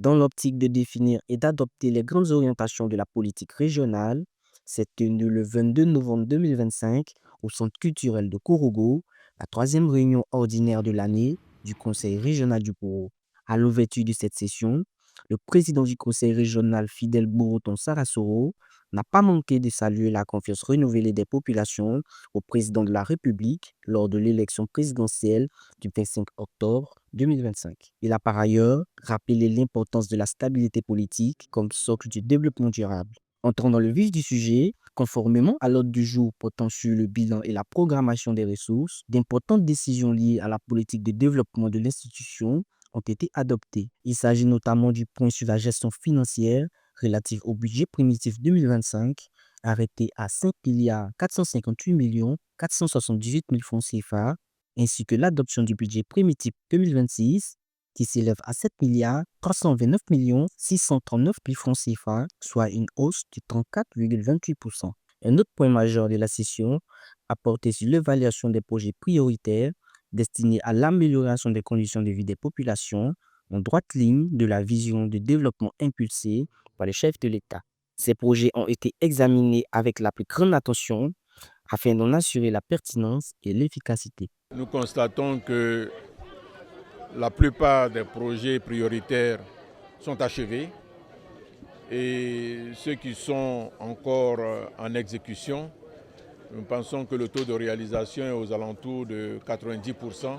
Dans l'optique de définir et d'adopter les grandes orientations de la politique régionale, s'est tenue le 22 novembre 2025 au Centre culturel de Korogo, la troisième réunion ordinaire de l'année du Conseil régional du Poro. À l'ouverture de cette session, le président du Conseil régional Fidel Boroton Sarasoro n'a pas manqué de saluer la confiance renouvelée des populations au président de la République lors de l'élection présidentielle du 25 octobre 2025. Il a par ailleurs rappelé l'importance de la stabilité politique comme socle du développement durable. Entrant dans le vif du sujet, conformément à l'ordre du jour portant sur le bilan et la programmation des ressources, d'importantes décisions liées à la politique de développement de l'institution ont été adoptées. Il s'agit notamment du point sur la gestion financière relative au budget primitif 2025, arrêté à 5 458 478 000 francs CFA, ainsi que l'adoption du budget primitif 2026, qui s'élève à 7 329 639 000 francs CFA, soit une hausse de 34,28%. Un autre point majeur de la session a porté sur l'évaluation des projets prioritaires destinés à l'amélioration des conditions de vie des populations, en droite ligne de la vision de développement impulsée par les chefs de l'État. Ces projets ont été examinés avec la plus grande attention afin d'en assurer la pertinence et l'efficacité. Nous constatons que la plupart des projets prioritaires sont achevés et ceux qui sont encore en exécution, nous pensons que le taux de réalisation est aux alentours de 90%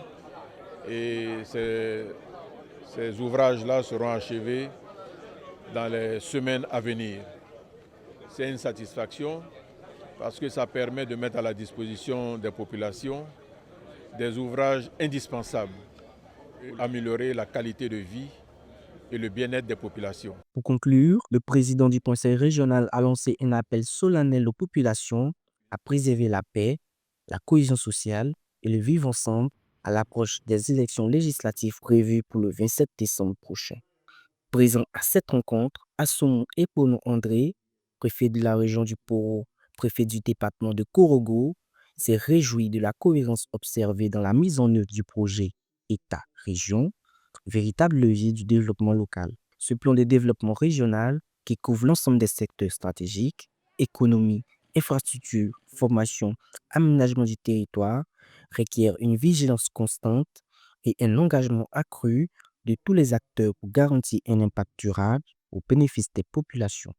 et ces ouvrages-là seront achevés dans les semaines à venir. C'est une satisfaction parce que ça permet de mettre à la disposition des populations des ouvrages indispensables pour améliorer la qualité de vie et le bien-être des populations. Pour conclure, le président du Conseil régional a lancé un appel solennel aux populations à préserver la paix, la cohésion sociale et le vivre ensemble à l'approche des élections législatives prévues pour le 27 décembre prochain. Présent à cette rencontre, Assoumou Epono André, préfet de la région du Poro, préfet du département de Korogo, s'est réjoui de la cohérence observée dans la mise en œuvre du projet État-région, véritable levier du développement local. Ce plan de développement régional, qui couvre l'ensemble des secteurs stratégiques, économie, infrastructure, formation, aménagement du territoire, requiert une vigilance constante et un engagement accru de tous les acteurs pour garantir un impact durable au bénéfice des populations.